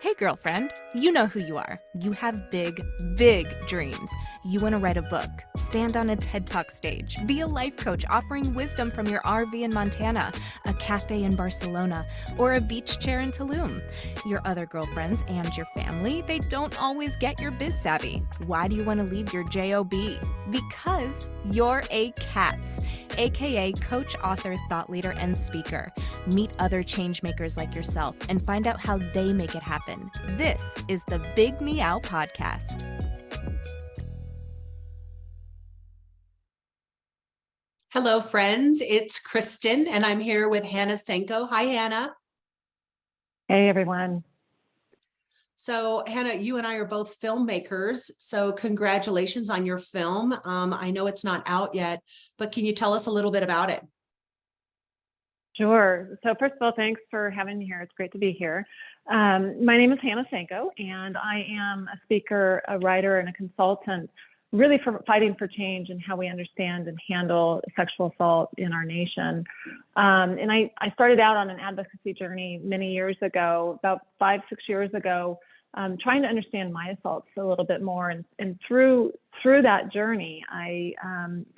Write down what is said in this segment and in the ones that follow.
Hey, girlfriend, you know who you are. You have big, big dreams. You want to write a book, stand on a TED Talk stage, be a life coach offering wisdom from your RV in Montana, a cafe in Barcelona, or a beach chair in Tulum. Your other girlfriends and your family, they don't always get your biz savvy. Why do you want to leave your JOB? Because you're a C.A.T.S, aka coach, author, thought leader, and speaker. Meet other change makers like yourself and find out how they make it happen. This is the Big Meow podcast. Hello, friends. It's Kristen, and I'm here with Hanna Senko. Hi, Hanna. Hey, everyone. So, Hanna, you and I are both filmmakers, so congratulations on your film. I know it's not out yet, but can you tell us a little bit about it? Sure. So first of all, thanks for having me here. It's great to be here. My name is Hanna Senko, and I am a speaker, a writer, and a consultant, really for fighting for change and how we understand and handle sexual assault in our nation. And I started out on an advocacy journey many years ago, about 5-6 years ago, trying to understand my assaults a little bit more. And through that journey, I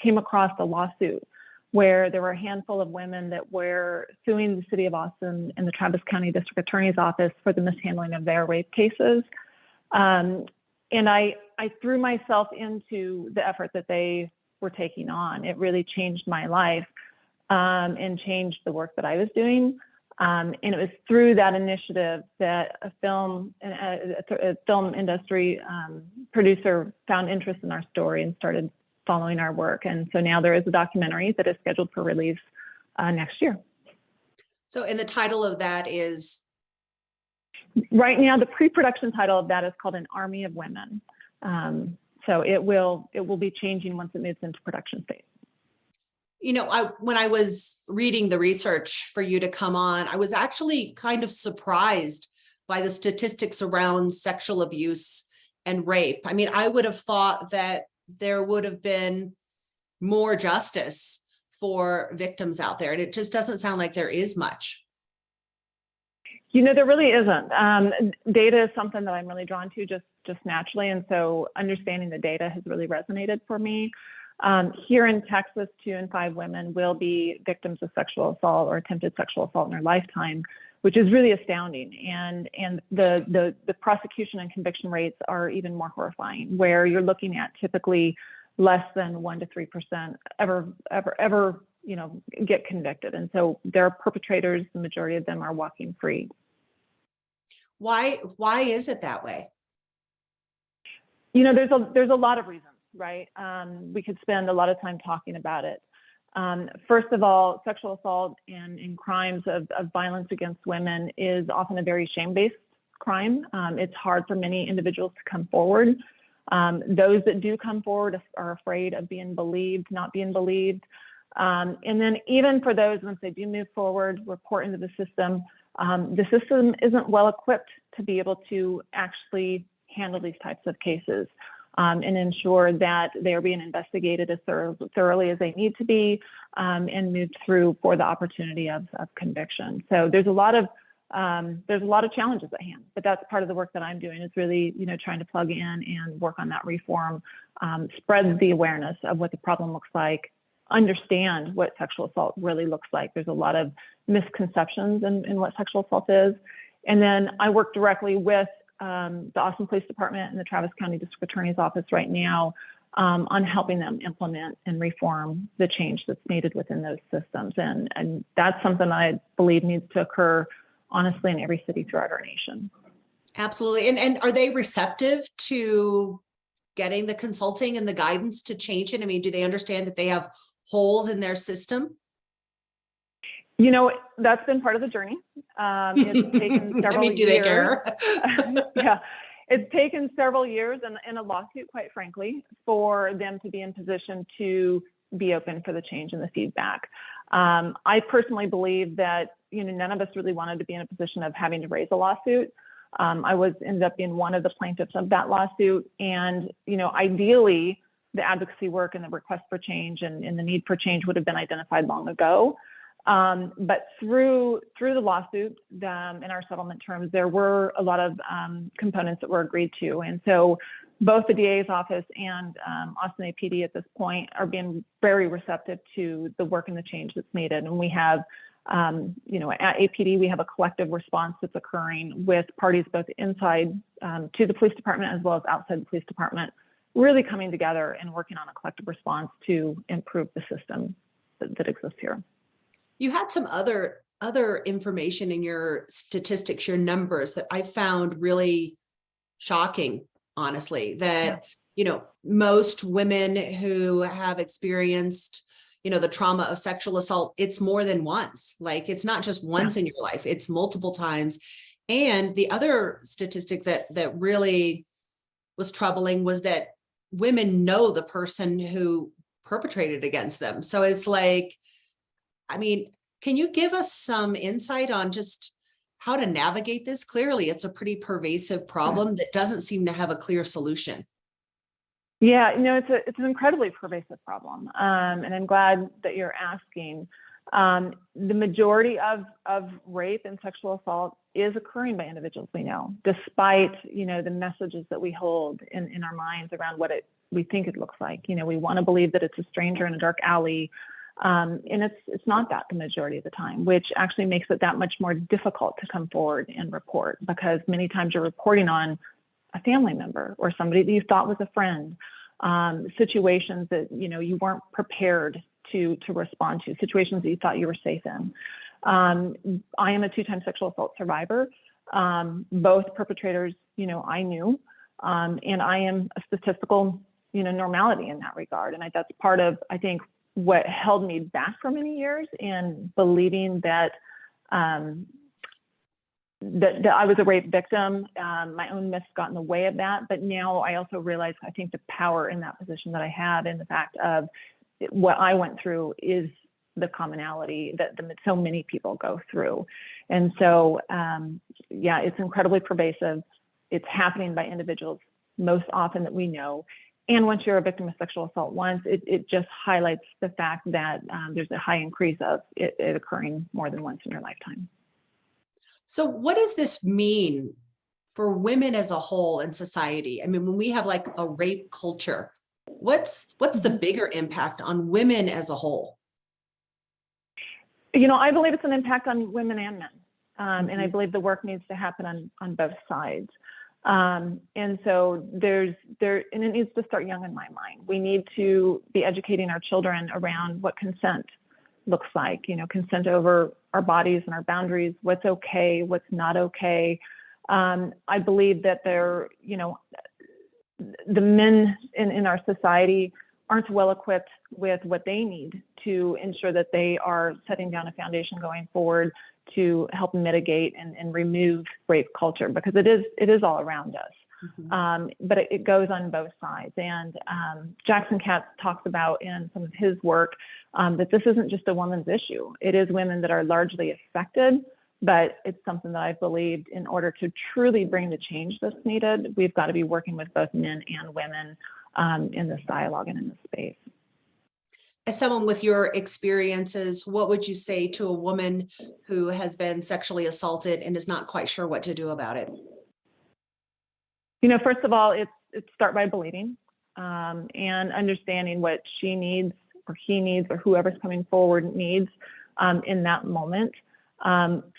came across a lawsuit where there were a handful of women that were suing the city of Austin and the Travis County District Attorney's Office for the mishandling of their rape cases. And I threw myself into the effort that they were taking on. It really changed my life and changed the work that I was doing. And it was through that initiative that a film industry producer found interest in our story and started following our work. And so now there is a documentary that is scheduled for release next year. So, and the title of that is? Right now, the pre-production title of that is called An Army of Women. So it will be changing once it moves into production phase. You know, when I was reading the research for you to come on, I was actually kind of surprised by the statistics around sexual abuse and rape. I mean, I would have thought that there would have been more justice for victims out there, and it just doesn't sound like there is much. You know, there really isn't. Data is something that I'm really drawn to just naturally, and so understanding the data has really resonated for me. Here in Texas, 2 in 5 women will be victims of sexual assault or attempted sexual assault in their lifetime, which is really astounding. And the prosecution and conviction rates are even more horrifying, where you're looking at typically less than 1 to 3% ever get convicted. And so their perpetrators, the majority of them are walking free. Why is it that way? You know, there's a lot of reasons, right? We could spend a lot of time talking about it. First of all, sexual assault and crimes of violence against women is often a very shame-based crime. It's hard for many individuals to come forward. Those that do come forward are afraid of being believed, not being believed. And then even for those, once they do move forward, report into the system isn't well equipped to be able to actually handle these types of cases. And ensure that they are being investigated as thoroughly as they need to be and moved through for the opportunity of conviction. So there's a lot of challenges at hand, but that's part of the work that I'm doing is really, trying to plug in and work on that reform, spread the awareness of what the problem looks like, understand what sexual assault really looks like. There's a lot of misconceptions in what sexual assault is. And then I work directly with the Austin Police Department and the Travis County District Attorney's Office right now on helping them implement and reform the change that's needed within those systems. And that's something I believe needs to occur, honestly, in every city throughout our nation. Absolutely. And are they receptive to getting the consulting and the guidance to change it? I mean, do they understand that they have holes in their system? You know, that's been part of the journey. It's taken several years. Do they care? Yeah, it's taken several years and a lawsuit, quite frankly, for them to be in position to be open for the change and the feedback. I personally believe that, none of us really wanted to be in a position of having to raise a lawsuit. I ended up being one of the plaintiffs of that lawsuit. And, ideally, the advocacy work and the request for change and the need for change would have been identified long ago. But through the lawsuit, in our settlement terms, there were a lot of components that were agreed to. And so both the DA's office and Austin APD at this point are being very receptive to the work and the change that's needed. And we have, at APD, we have a collective response that's occurring with parties both inside to the police department as well as outside the police department, really coming together and working on a collective response to improve the system that exists here. You had some other information in your statistics, your numbers that I found really shocking, honestly, that, most women who have experienced, the trauma of sexual assault, it's more than once. Like, it's not just once in your life, it's multiple times. And the other statistic that really was troubling was that women know the person who perpetrated against them. So it's like, can you give us some insight on just how to navigate this? Clearly, it's a pretty pervasive problem that doesn't seem to have a clear solution. Yeah, it's an incredibly pervasive problem, and I'm glad that you're asking. The majority of rape and sexual assault is occurring by individuals we know, despite the messages that we hold in our minds around what we think it looks like. We want to believe that it's a stranger in a dark alley. And it's not that the majority of the time, which actually makes it that much more difficult to come forward and report, because many times you're reporting on a family member or somebody that you thought was a friend, situations that, you weren't prepared to respond to, situations that you thought you were safe in. I am a 2-time sexual assault survivor. Both perpetrators, I knew, and I am a statistical, normality in that regard. And that's part of, I think, what held me back for many years in believing that that I was a rape victim. My own myths got in the way of that. But now I also realize, I think, the power in that position that I have, and the fact of what I went through is the commonality that so many people go through. And so, it's incredibly pervasive. It's happening by individuals most often that we know. And once you're a victim of sexual assault once, it just highlights the fact that there's a high increase of it occurring more than once in your lifetime. So what does this mean for women as a whole in society? When we have like a rape culture, what's the bigger impact on women as a whole? I believe it's an impact on women and men. And I believe the work needs to happen on both sides. And so and it needs to start young in my mind. We need to be educating our children around what consent looks like, consent over our bodies and our boundaries, what's okay, what's not okay. I believe that the men in our society aren't well equipped with what they need to ensure that they are setting down a foundation going forward to help mitigate and remove rape culture, because it is all around us. But it goes on both sides. And Jackson C.A.T.S talks about in some of his work that this isn't just a woman's issue. It is women that are largely affected, but it's something that I believed in order to truly bring the change that's needed, we've got to be working with both men and women in this dialogue and in this space. As someone with your experiences, what would you say to a woman who has been sexually assaulted and is not quite sure what to do about it? First of all, it's start by believing and understanding what she needs or he needs or whoever's coming forward needs in that moment.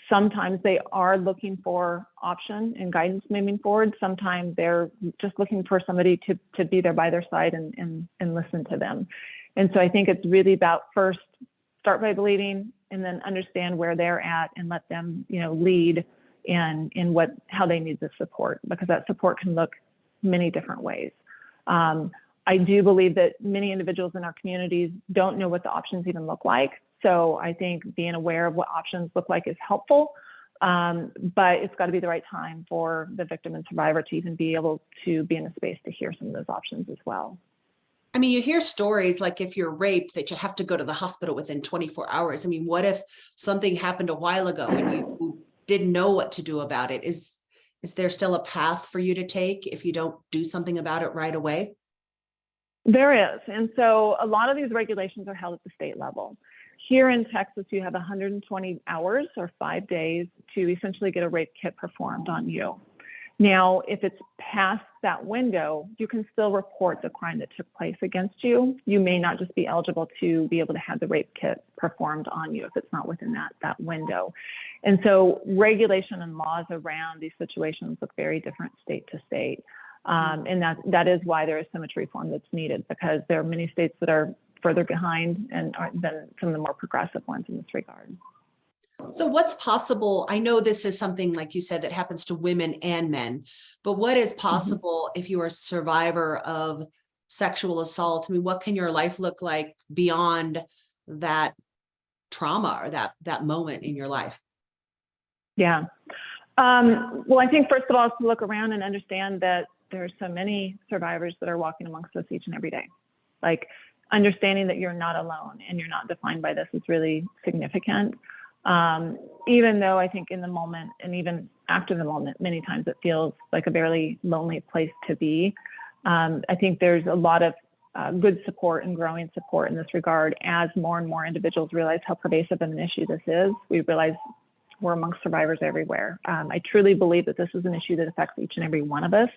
Sometimes they are looking for option and guidance moving forward. Sometimes they're just looking for somebody to be there by their side and listen to them. And so I think it's really about first start by believing and then understand where they're at and let them, lead in how they need the support, because that support can look many different ways. I do believe that many individuals in our communities don't know what the options even look like. So I think being aware of what options look like is helpful, but it's got to be the right time for the victim and survivor to even be able to be in a space to hear some of those options as well. You hear stories like if you're raped that you have to go to the hospital within 24 hours. What if something happened a while ago and you didn't know what to do about it? Is there still a path for you to take if you don't do something about it right away? There is. And so a lot of these regulations are held at the state level. Here in Texas, you have 120 hours or 5 days to essentially get a rape kit performed on you. Now, if it's past that window, you can still report the crime that took place against you. You may not just be eligible to be able to have the rape kit performed on you if it's not within that window. And so regulation and laws around these situations look very different state to state. And that is why there is so much reform that's needed, because there are many states that are further behind than some of the more progressive ones in this regard. So what's possible? I know this is something, like you said, that happens to women and men, but what is possible if you are a survivor of sexual assault? I mean, what can your life look like beyond that trauma or that moment in your life? Yeah. Well, I think first of all, is to look around and understand that there are so many survivors that are walking amongst us each and every day. Like, understanding that you're not alone and you're not defined by this is really significant. Even though I think in the moment and even after the moment, many times it feels like a very lonely place to be. I think there's a lot of good support and growing support in this regard as more and more individuals realize how pervasive of an issue this is. We realize we're amongst survivors everywhere. I truly believe that this is an issue that affects each and every one of us,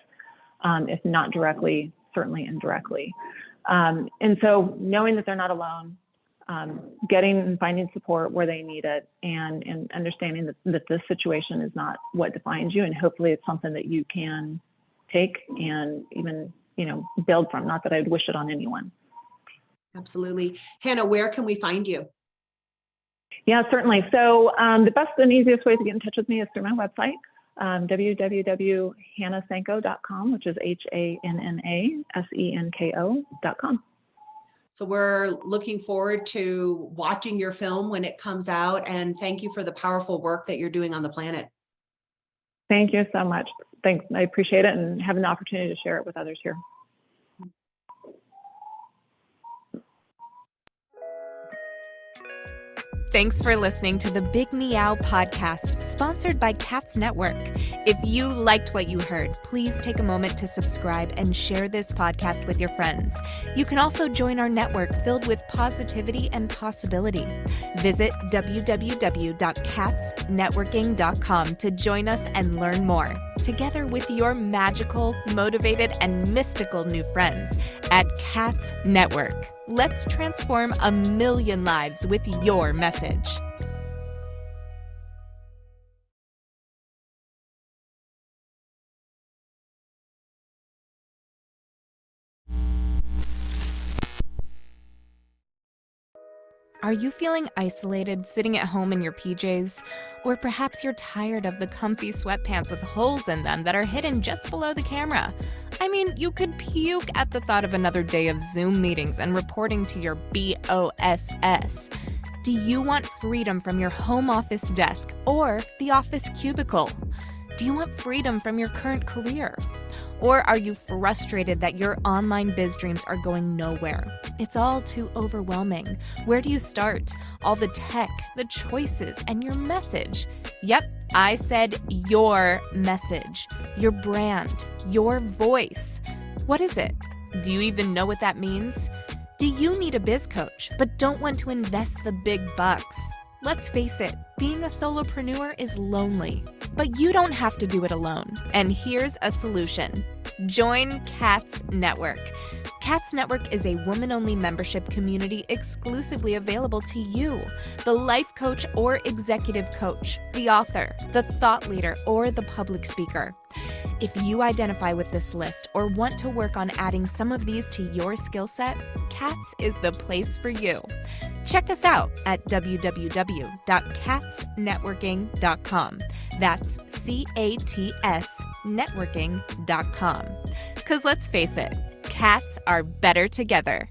if not directly, certainly indirectly. And so knowing that they're not alone, getting and finding support where they need it, and understanding that this situation is not what defines you, and hopefully it's something that you can take and even, build from. Not that I'd wish it on anyone. Absolutely. Hanna, where can we find you? Yeah, certainly. So the best and easiest way to get in touch with me is through my website, www.hannasenko.com, which is HANNASENKO.com. So we're looking forward to watching your film when it comes out, and thank you for the powerful work that you're doing on the planet. Thank you so much. Thanks. I appreciate it, and having the opportunity to share it with others here. Thanks for listening to the Big Meow podcast, sponsored by C.A.T.S Network. If you liked what you heard, please take a moment to subscribe and share this podcast with your friends. You can also join our network filled with positivity and possibility. Visit www.catsnetworking.com to join us and learn more, together with your magical, motivated, and mystical new friends at C.A.T.S Network. Let's transform 1 million lives with your message. Are you feeling isolated, sitting at home in your PJs? Or perhaps you're tired of the comfy sweatpants with holes in them that are hidden just below the camera? I mean, you could puke at the thought of another day of Zoom meetings and reporting to your BOSS. Do you want freedom from your home office desk or the office cubicle? Do you want freedom from your current career? Or are you frustrated that your online biz dreams are going nowhere? It's all too overwhelming. Where do you start? All the tech, the choices, and your message. Yep, I said your message, your brand, your voice. What is it? Do you even know what that means? Do you need a biz coach but don't want to invest the big bucks? Let's face it, being a solopreneur is lonely, but you don't have to do it alone. And here's a solution. Join C.A.T.S Network. C.A.T.S Network is a woman-only membership community exclusively available to you, the life coach or executive coach, the author, the thought leader, or the public speaker. If you identify with this list or want to work on adding some of these to your skill set, C.A.T.S is the place for you. Check us out at www.catsnetworking.com. That's C.A.T.S networking.com. Because let's face it, cats are better together.